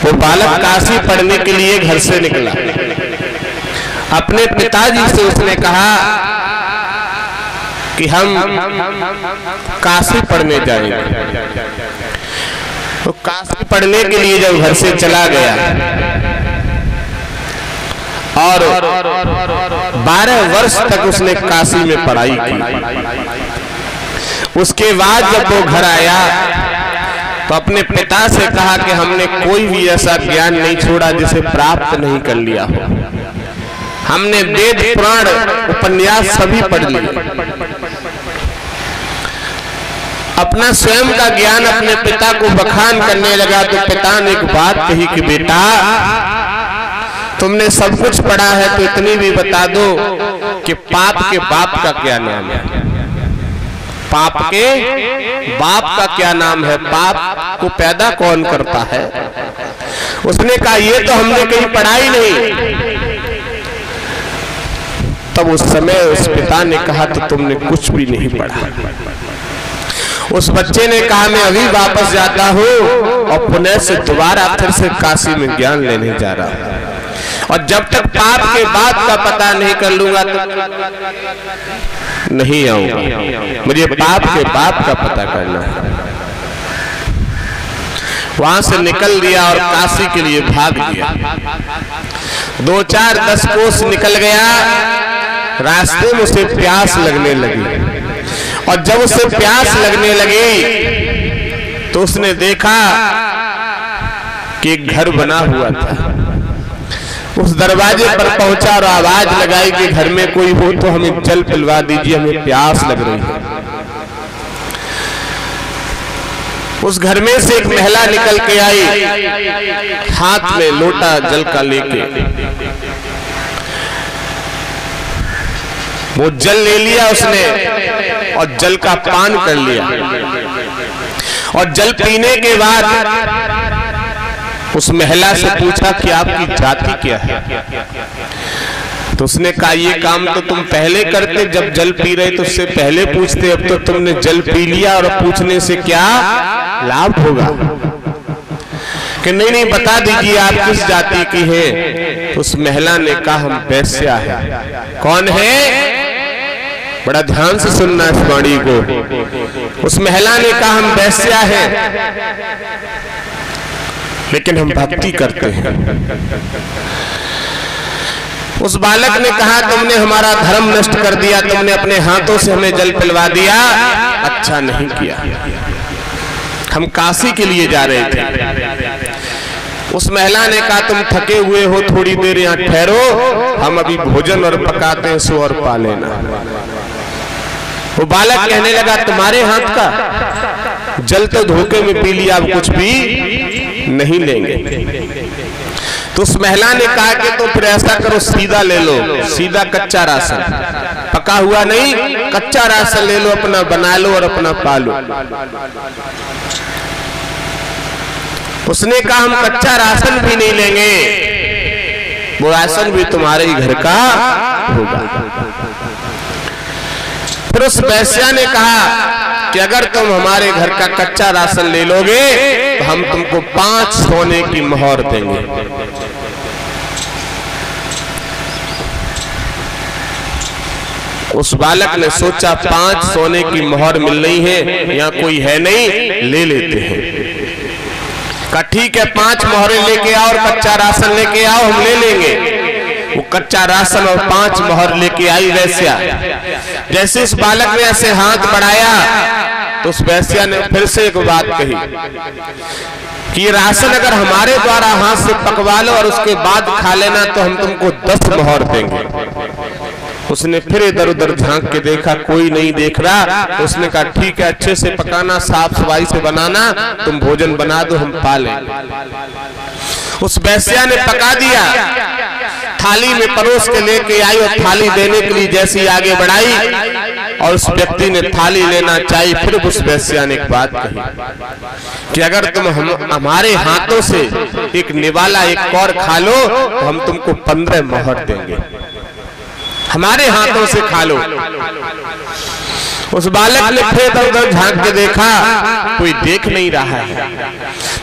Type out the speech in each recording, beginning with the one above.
वो बालक काशी पढ़ने के लिए घर से निकला। अपने पिताजी से उसने कहा कि हम काशी पढ़ने जाएंगे। तो काशी पढ़ने के लिए जब घर से चला गया और 12 वर्ष तक उसने काशी में पढ़ाई की। उसके बाद जब वो घर आया तो अपने पिता से कहा कि हमने कोई भी ऐसा ज्ञान नहीं छोड़ा जिसे प्राप्त नहीं कर लिया हो। हमने वेद पुराण उपन्यास सभी पढ़ लिए। अपना स्वयं का ज्ञान अपने पिता को बखान करने लगा तो पिता ने एक बात कही कि बेटा, तुमने सब कुछ पढ़ा है तो इतनी भी बता दो कि पाप के बाप का क्या नाम है। पाप के बाप का क्या नाम है? पाप को पैदा कौन करता है? उसने कहा ये तो हमने कहीं पढ़ा ही नहीं। तब उस समय उस पिता ने कहा तो तुमने कुछ भी नहीं पढ़ा। उस बच्चे ने कहा मैं अभी वापस जाता हूँ और पुनः से दोबारा फिर से काशी में ज्ञान लेने जा रहा हूँ, और जब तक पाप के बाप का पता नहीं कर लूंगा तो नहीं आऊंगा। मुझे पाप के बाप का पता करना है। वहां से निकल दिया और काशी के लिए भाग दिया। 2-4-10 कोस निकल गया। रास्ते में उसे प्यास लगने लगी, और जब उसे प्यास लगने लगी तो उसने देखा कि एक घर बना हुआ था। उस दरवाजे पर पहुंचा और आवाज लगाई कि घर में कोई हो तो हमें जल पिलवा दीजिए, हमें प्यास लग रही है। उस घर में से एक महिला निकल के आई, हाथ में लोटा जल का लेके। वो जल ले लिया उसने और जल का पान कर लिया, और जल पीने के बाद उस महिला से पूछा कि आपकी जाति क्या है। तो उसने कहा ये काम तो तुम पहले करते, जब जल पी रहे तो उससे पहले पूछते, अब तो तुमने जल पी लिया और पूछने से क्या लाभ होगा। कि नहीं नहीं बता दीजिए आप किस जाति की है। तो उस महिला ने कहा हम वैश्या है। कौन है? बड़ा ध्यान से सुनना इस वाणी को। उस महिला ने कहा हम वैश्या हैं, लेकिन हम भक्ति करते हैं। उस बालक ने कहा तुमने हमारा धर्म नष्ट कर दिया, तुमने अपने हाथों से हमें जल पिलवा दिया, अच्छा नहीं किया। हम काशी के लिए जा रहे थे। उस महिला ने कहा तुम थके हुए हो, थोड़ी देर यहाँ ठहरो, हम अभी भोजन और पकाते हैं, सो और पा लेना। वो बालक कहने लगा तुम्हारे हाथ का जल तो धोखे में पी लिया, अब कुछ भी नहीं लेंगे। तो उस महिला ने कहा कि तो फिर ऐसा करो सीधा ले लो, सीधा कच्चा राशन, पका हुआ नहीं, कच्चा राशन ले लो, अपना बना लो और अपना पालो। उसने कहा हम कच्चा राशन भी नहीं लेंगे, वो राशन भी तुम्हारे ही घर का होगा। फिर उस वैश्या ने कहा कि अगर तुम हमारे घर का कच्चा राशन ले लोगे तो हम तुमको 5 सोने की मोहर देंगे। उस बालक ने सोचा 5 सोने की मोहर मिल रही है, यहाँ कोई है नहीं, ले लेते हैं। कहा ठीक है 5 मोहरें लेके आओ और कच्चा राशन लेके आओ, हम ले लेंगे। वो कच्चा राशन और 5 मोहर लेके आई वैश्या। जैसे इस बालक ने ऐसे हाथ बढ़ाया तो उस वैश्या ने फिर से एक बात कही कि ये राशन अगर हमारे द्वारा हाथ से पकवा लो और उसके बाद खा लेना तो हम तुमको 10 मोहर देंगे। उसने फिर इधर उधर झांक के देखा, कोई नहीं देख रहा। उसने कहा ठीक है, अच्छे से पकाना, साफ सफाई से बनाना, तुम भोजन बना दो, हम पा लेंगे। उस वैश्या ने पका दिया, थाली में परोस के लेके आई और थाली देने के लिए जैसी आगे बढ़ाई और उस व्यक्ति ने थाली लेना चाहिए, फिर उस वैश्या ने एक बात कही कि अगर तुम हमारे हाथों से एक निवाला एक और खा लो तो हम तुमको 15 मोहर देंगे, हमारे हाथों से खा लो। उस बालक ने फिर इधर उधर झांक के देखा, कोई देख नहीं रहा है।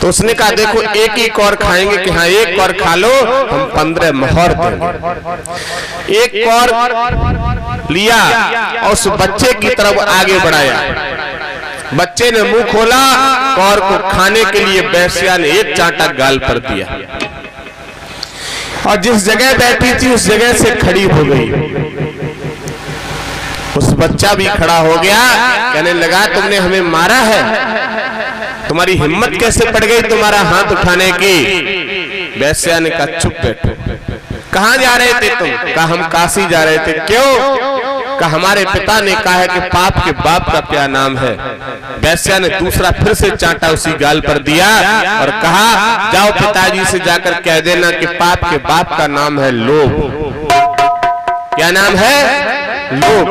तो उसने कहा देखो एक ही कौर खाएंगे कि हाँ एक कौर खा लो, हम 15 मोहर देंगे। एक कौर लिया और उस बच्चे की तरफ आगे बढ़ाया। बच्चे ने मुंह खोला, कौर को खाने के लिए वेश्या ने एक चांटा गाल पर दिया और जिस जगह बैठी थी उस जगह से खड़ी हो गई। उस बच्चा भी खड़ा हो गया, कहने लगा तुमने हमें मारा है, तुम्हारी हिम्मत कैसे पड़ गई तुम्हारा हाथ उठाने की। वेश्या ने कहा चुप बैठो। कहां जा रहे थे तुम? कहा हम काशी जा रहे थे। क्यों? कहा हमारे पिता ने कहा है कि पाप के बाप का क्या नाम है। वेश्या ने दूसरा फिर से चांटा उसी गाल पर दिया और कहा जाओ पिताजी से जाकर कह देना कि पाप के बाप का नाम है लोभ। क्या नाम है? लोभ।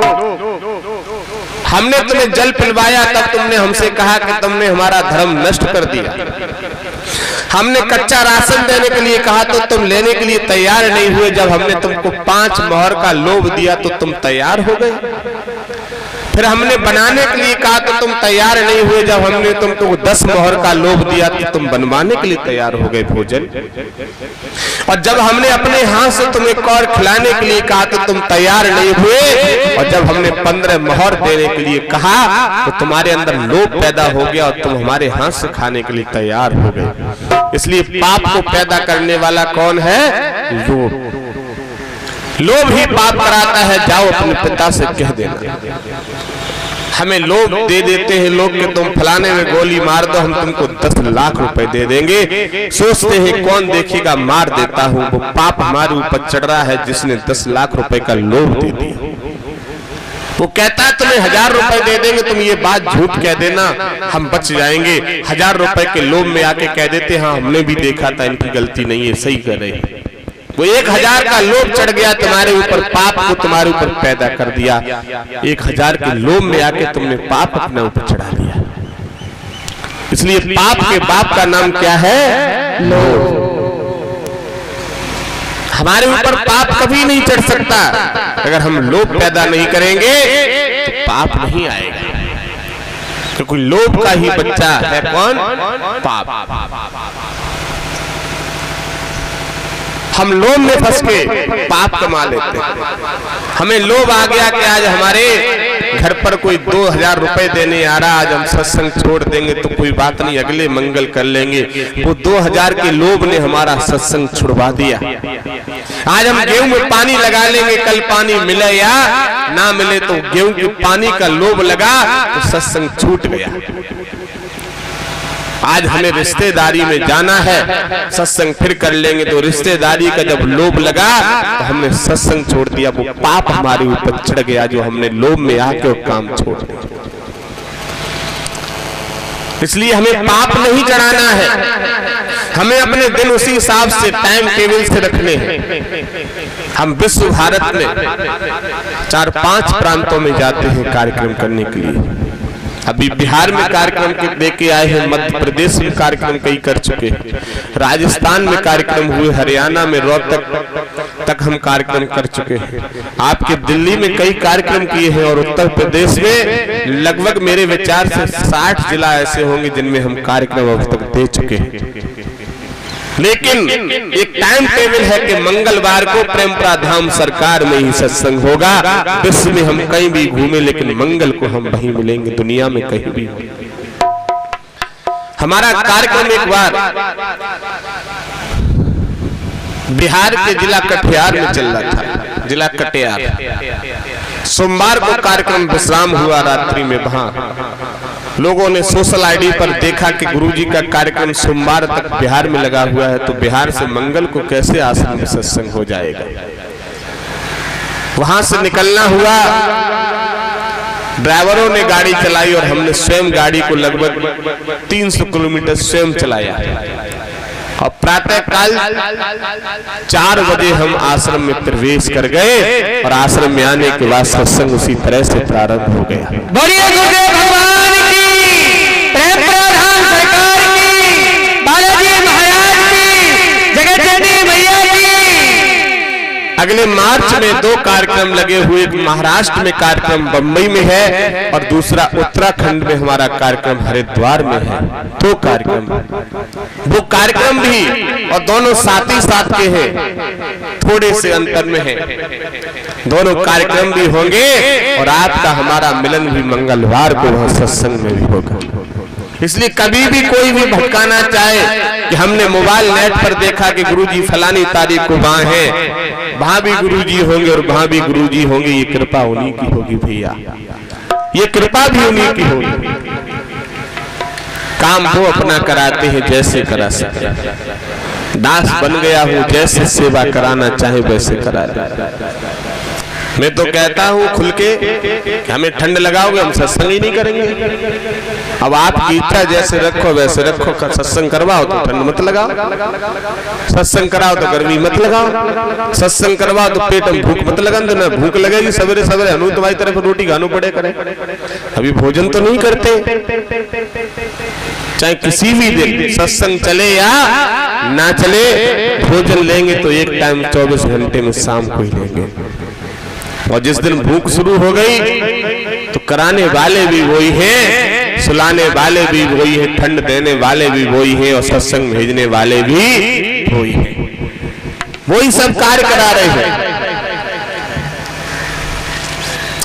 हमने तुम्हें जल पिलवाया तब तुमने हमसे कहा कि तुमने हमारा धर्म नष्ट कर दिया। हमने कच्चा राशन देने के लिए कहा तो तुम लेने के लिए तैयार नहीं हुए। जब हमने तुमको 5 मोहर का लोभ दिया तो तुम तैयार हो गए। फिर हमने बनाने के लिए कहा तो तुम तैयार नहीं हुए। जब हमने तुमको 10 मोहर का लोभ दिया तो तुम बनवाने के लिए तैयार हो गए भोजन। और जब हमने अपने हाथ से तुम्हें कौर खिलाने के लिए कहा तो तुम तैयार नहीं हुए। और जब हमने 15 मोहर देने के लिए कहा तो तुम्हारे अंदर लोभ पैदा हो गया और तुम हमारे हाथ से खाने के लिए तैयार हो गए। इसलिए पाप को पैदा करने वाला कौन है? लोभ। लोभ ही पाप कराता है। जाओ अपने पिता से कह देना। हमें लोभ दे देते हैं लोग कि तुम फलाने में गोली मार दो, हम तुमको 10 लाख रुपए दे देंगे। सोचते हैं कौन देखेगा, मार देता हूं। वो पाप हमारे ऊपर चढ़ रहा है जिसने 10 लाख रुपए का लोभ दे दिया। वो कहता है तुम्हें 1000 रुपए दे देंगे, तुम ये बात झूठ कह देना, हम बच जाएंगे। 1000 रुपए के लोभ में आके कह देते हाँ हमने भी देखा था, इनकी गलती नहीं है, सही कर रहे। वो 1000 का लोभ चढ़ गया तुम्हारे ऊपर, पाप को तुम्हारे ऊपर पैदा कर दिया। 1000 के लोभ में आके तुमने पाप अपने ऊपर चढ़ा दिया। इसलिए पाप के बाप का नाम क्या है? लोभ। हमारे ऊपर पाप कभी नहीं चढ़ सकता अगर हम लोभ पैदा नहीं करेंगे तो पाप नहीं आएगा। क्योंकि लोभ का ही बच्चा है कौन? पाप। हम लोभ में फंस के पाप कमा लेते हैं। हमें लोभ आ गया कि आज हमारे घर पर कोई 2000 रुपए देने आ रहा, आज हम सत्संग छोड़ देंगे तो कोई बात नहीं, अगले मंगल कर लेंगे। वो 2000 के लोभ ने हमारा सत्संग छुड़वा दिया। आज हम गेहूं में पानी लगा लेंगे, कल पानी मिले या ना मिले तो गेहूं के पानी का लोभ लगा तो सत्संग छूट गया। आज हमें रिश्तेदारी में जाना है, सत्संग फिर कर लेंगे, तो रिश्तेदारी का जब लोभ लगा तो हमने सत्संग छोड़ दिया। वो पाप हमारे ऊपर चढ़ गया जो हमने लोभ में आके वो काम छोड़ दिया। इसलिए हमें पाप नहीं चढ़ाना है, हमें अपने दिन उसी हिसाब से टाइम टेबल से रखने हैं। हम विश्व भारत में 4-5 प्रांतों में जाते हैं कार्यक्रम करने के लिए। अभी बिहार में कार्यक्रम देके आए हैं, मध्य प्रदेश में कार्यक्रम कई कर चुके हैं, राजस्थान में कार्यक्रम हुए, हरियाणा में रोहतक तक हम कार्यक्रम कर चुके हैं। आपके दिल्ली में कई कार्यक्रम किए हैं और उत्तर प्रदेश में लगभग मेरे विचार से 60 जिला ऐसे होंगे जिनमें हम कार्यक्रम अब तक दे चुके हैं। लेकिन एक टाइम टेबल है कि मंगलवार को प्रेमपुरा धाम सरकार में ही सत्संग होगा। विश्व में हम कहीं भी घूमे लेकिन मंगल को हम वहीं मिलेंगे, दुनिया में कहीं भी। हमारा कार्यक्रम एक बार बिहार के जिला कटिहार में चल रहा था, जिला कटिहार। सोमवार को कार्यक्रम विश्राम हुआ रात्रि में। वहां लोगों ने सोशल आईडी पर देखा कि गुरुजी का कार्यक्रम सोमवार तक बिहार में लगा हुआ है, तो बिहार से मंगल को कैसे आश्रम में सत्संग हो जाएगा। वहां से निकलना हुआ, ड्राइवरों ने गाड़ी चलाई और हमने स्वयं गाड़ी को लगभग 300 किलोमीटर स्वयं चलाया। और प्रातः काल 4 बजे हम आश्रम में प्रवेश कर गए और आश्रम में आने के बाद सत्संग उसी तरह से प्रारंभ हो गया। बोलिए गुरुदेव भगवान की, प्रेमपुरा धाम सरकार की, बालाजी महाराज की, जगत जननी मैया की। अगले मार्च में 2 कार्यक्रम लगे हुए, एक महाराष्ट्र में कार्यक्रम बम्बई में है और दूसरा उत्तराखंड में हमारा कार्यक्रम हरिद्वार में है। 2 कार्यक्रम, वो कार्यक्रम भी और दोनों साथ ही साथ के हैं, थोड़े से अंतर में है। दोनों कार्यक्रम भी होंगे और आपका हमारा मिलन भी मंगलवार को वहां सत्संग में भी होगा। इसलिए कभी भी कोई भी भटकाना चाहे कि हमने मोबाइल नेट पर देखा कि गुरुजी फलानी तारीख को वहां है, वहां भी गुरुजी होंगे और वहां भी गुरुजी होंगे, ये कृपा उन्हीं की होगी भैया, ये कृपा भी उन्हीं की होगी। काम वो अपना कराते हैं जैसे करा सकते, दास बन गया हूं, जैसे सेवा कराना चाहे वैसे करा दे। मैं तो कहता हूं खुल के कि हमें ठंड लगाओगे हम सत्संग ही नहीं करेंगे। अब आपकी इच्छा जैसे रखो वैसे रखो, सत्संग करवाओ तो ठंड मत लगाओ, सत्संग कराओ तो गर्मी मत लगाओ, सत्संग करवाओ तो पेट में भूख मत लगा देना, भूख लगेगी सवेरे सवेरे हनु तुम्हारी तरफ रोटी खानू पड़े करे। अभी भोजन तो नहीं करते, चाहे किसी भी दिन सत्संग चले या ना चले, भोजन लेंगे तो एक टाइम 24 घंटे में शाम को ही लेंगे। और जिस दिन भूख शुरू हो गई तो कराने वाले भी वही हैं, सुलाने वाले भी वही हैं, ठंड देने वाले भी वही हैं और सत्संग भेजने वाले भी वही हैं, वही सब कार्य करा रहे हैं।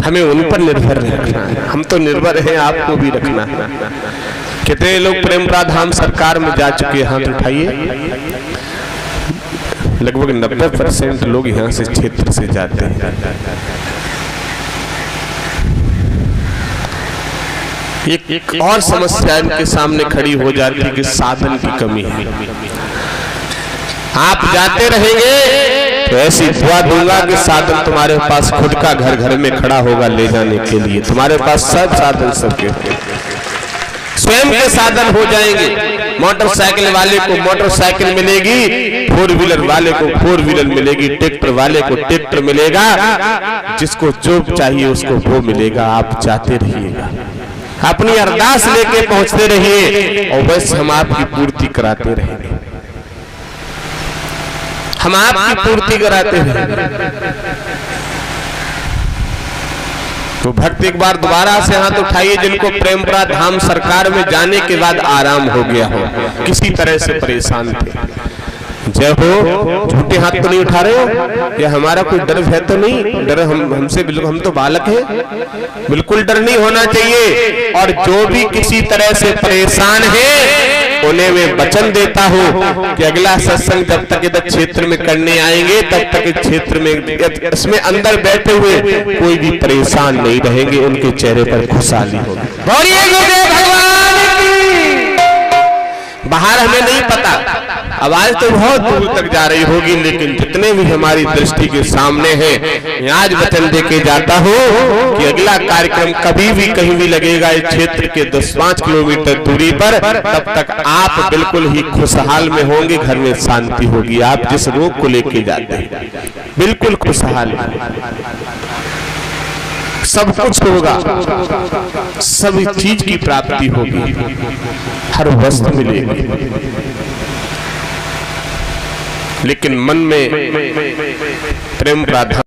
हमें उन पर निर्भर रखना है, हम तो निर्भर हैं, आपको भी रखना है। कितने लोग प्रेमप्रद धाम सरकार में जा चुके हैं, हाथ उठाइए। लगभग 90% लोग यहाँ से क्षेत्र से जाते हैं। एक और समस्या इनके सामने खड़ी हो जाती है कि साधन की कमी है। आप जाते रहेंगे तो ऐसी दुआ दूंगा कि साधन तुम्हारे पास खुद का घर घर में खड़ा होगा ले जाने के लिए, तुम्हारे पास सब साधन सबके स्वयं के साधन हो जाएंगे। मोटरसाइकिल वाले को मोटरसाइकिल मिलेगी, 4 व्हीलर वाले को 4 व्हीलर मिलेगी, ट्रैक्टर वाले को ट्रैक्टर मिलेगा, जिसको जो चाहिए उसको वो मिलेगा। आप जाते रहिएगा, अपनी अरदास लेके पहुंचते रहिए और बस हम आपकी पूर्ति कराते रहेंगे, हम आपकी पूर्ति कराते हैं। तो भक्त एक बार दोबारा से हाथ उठाइए जिनको प्रेमप्रद धाम सरकार में जाने के बाद आराम हो गया हो, किसी तरह से परेशान थे। जय हो, झूठे हाथ तो नहीं उठा रहे हो, या हमारा कोई डर है तो नहीं? डर हमसे बिल्कुल, हम तो बालक हैं, बिल्कुल डर नहीं होना चाहिए। और जो भी किसी तरह से परेशान है उन्हें मैं वचन देता हूँ कि अगला सत्संग जब तक इधर क्षेत्र में करने आएंगे तब तक इस क्षेत्र में इसमें अंदर बैठे हुए कोई भी परेशान नहीं रहेंगे, उनके चेहरे पर खुशहाली होगी। बाहर हमें नहीं पता, आवाज तो बहुत दूर तक जा रही होगी, लेकिन जितने भी हमारी दृष्टि के सामने हैं, आज वचन देके जाता हूँ कि अगला कार्यक्रम कभी भी कहीं भी लगेगा इस क्षेत्र के 10-5 किलोमीटर दूरी पर, तब तक आप बिल्कुल ही खुशहाल में होंगे, घर में शांति होगी। आप जिस रोग को लेके जाते हैं बिल्कुल खुशहाल, सब कुछ होगा, सभी चीज की प्राप्ति होगी, हर वस्तु मिलेगी, लेकिन मन में प्रेम प्रार्थना